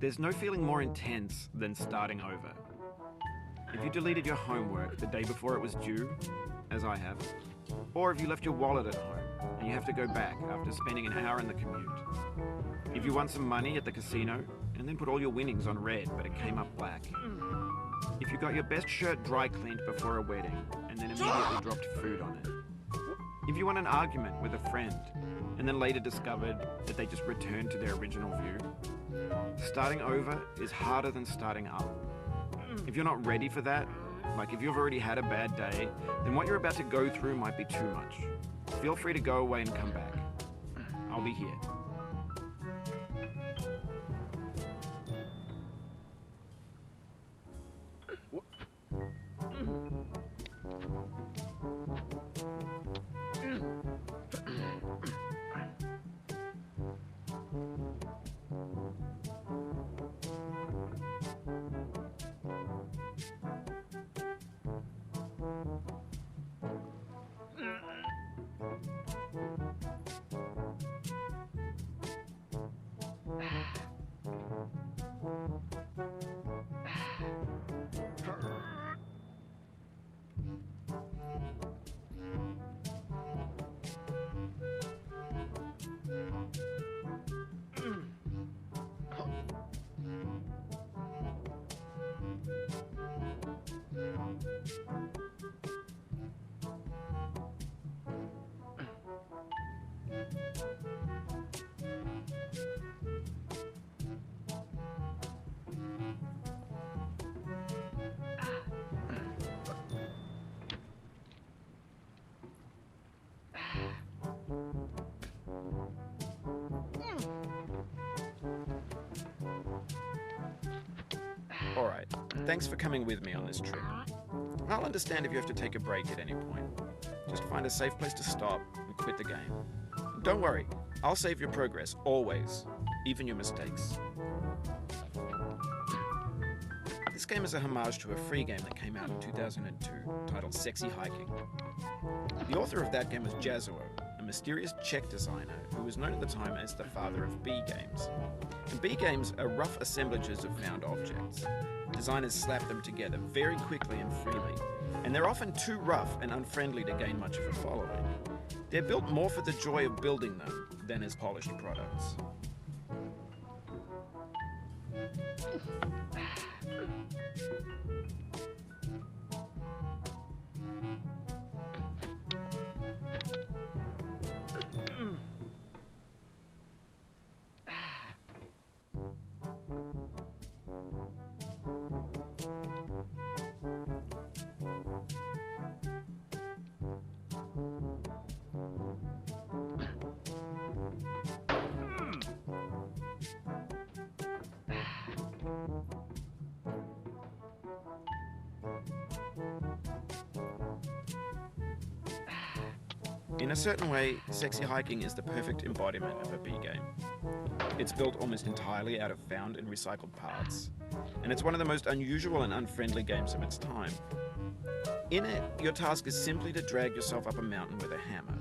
There's no feeling more intense than starting over. If you deleted your homework the day before it was due, as I have, or if you left your wallet at home and you have to go back after spending an hour in the commute. If you won some money at the casino and then put all your winnings on red but it came up black. If you got your best shirt dry cleaned before a wedding and then immediately dropped food on it. If you won an argument with a friend and then later discovered that they just returned to their original view. Starting over is harder than starting up. If you're not ready for that, like if you've already had a bad day, then what you're about to go through might be too much. Feel free to go away and come back. I'll be here. Alright, thanks for coming with me on this trip. I'll understand if you have to take a break at any point. Just find a safe place to stop and quit the game. Don't worry, I'll save your progress, always, even your mistakes. This game is a homage to a free game that came out in 2002, titled Sexy Hiking. The author of that game was Jazzuo, a mysterious Czech designer who was known at the time as the father of B games. And B games are rough assemblages of found objects. Designers slap them together very quickly and freely, and they're often too rough and unfriendly to gain much of a following. They're built more for the joy of building them than as polished products. In a certain way, Sexy Hiking is the perfect embodiment of a B game. It's built almost entirely out of found and recycled parts, and it's one of the most unusual and unfriendly games of its time. In it, your task is simply to drag yourself up a mountain with a hammer.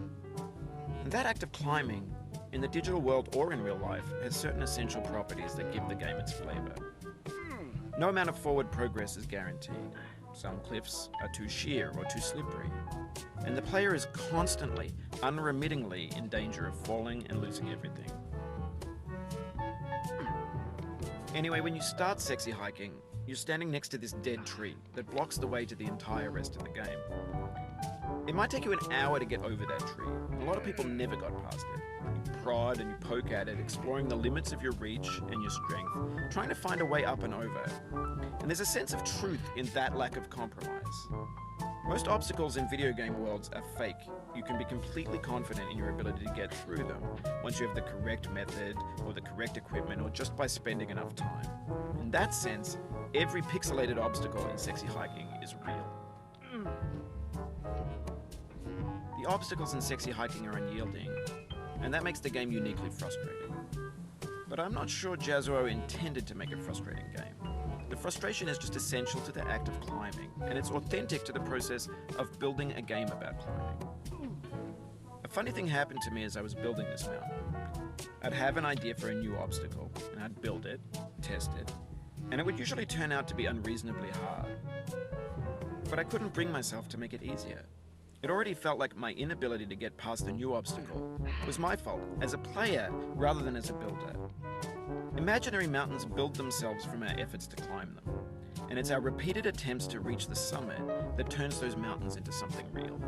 And that act of climbing, in the digital world or in real life, has certain essential properties that give the game its flavor. No amount of forward progress is guaranteed. Some cliffs are too sheer or too slippery, and the player is constantly, unremittingly in danger of falling and losing everything. Anyway, when you start Sexy Hiking, you're standing next to this dead tree that blocks the way to the entire rest of the game. It might take you an hour to get over that tree. A lot of people never got past it. You prod and you poke at it, exploring the limits of your reach and your strength, trying to find a way up and over. And there's a sense of truth in that lack of compromise. Most obstacles in video game worlds are fake. You can be completely confident in your ability to get through them once you have the correct method or the correct equipment or just by spending enough time. In that sense, every pixelated obstacle in Sexy Hiking is real. The obstacles in Sexy Hiking are unyielding, and that makes the game uniquely frustrating. But I'm not sure Jazzuo intended to make a frustrating game. The frustration is just essential to the act of climbing, and it's authentic to the process of building a game about climbing. A funny thing happened to me as I was building this mountain. I'd have an idea for a new obstacle, and I'd build it, test it, and it would usually turn out to be unreasonably hard. But I couldn't bring myself to make it easier. It already felt like my inability to get past a new obstacle was my fault as a player rather than as a builder. Imaginary mountains build themselves from our efforts to climb them, and it's our repeated attempts to reach the summit that turns those mountains into something real.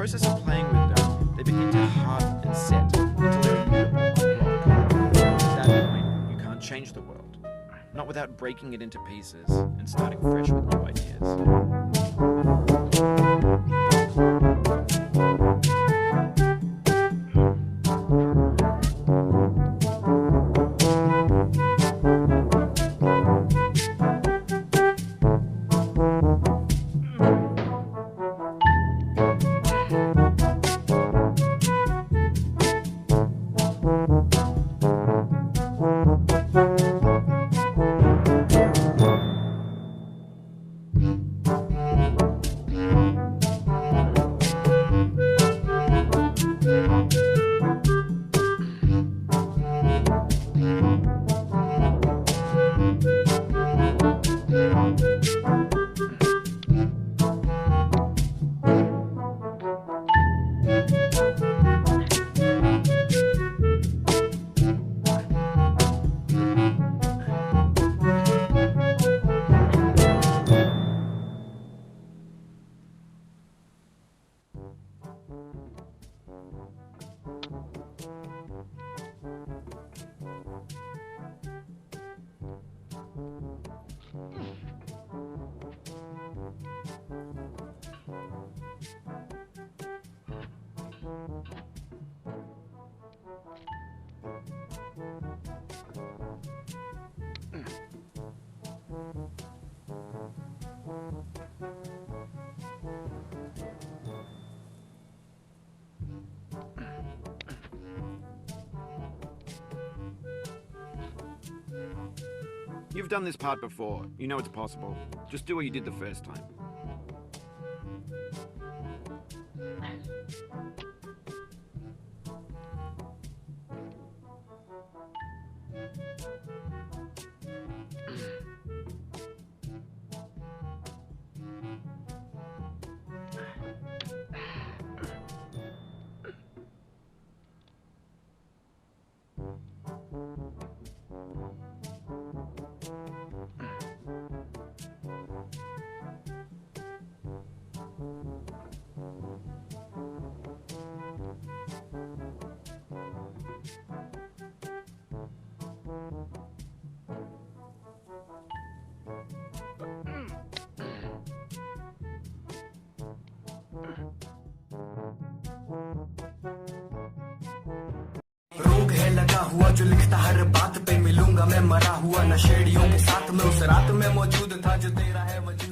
process of playing with them, they begin to harden and set until they're immutable like rock. At that point, you can't change the world. Not without breaking it into pieces and starting fresh with new ideas. You've done this part before. You know it's possible. Just do what you did the first time. रोग है लगा हुआ जो लिखता हर बात पे, मिलूंगा मैं मरा हुआ नशेड़ियों के साथ में, उस रात में मौजूद था जो तेरा है वजूद।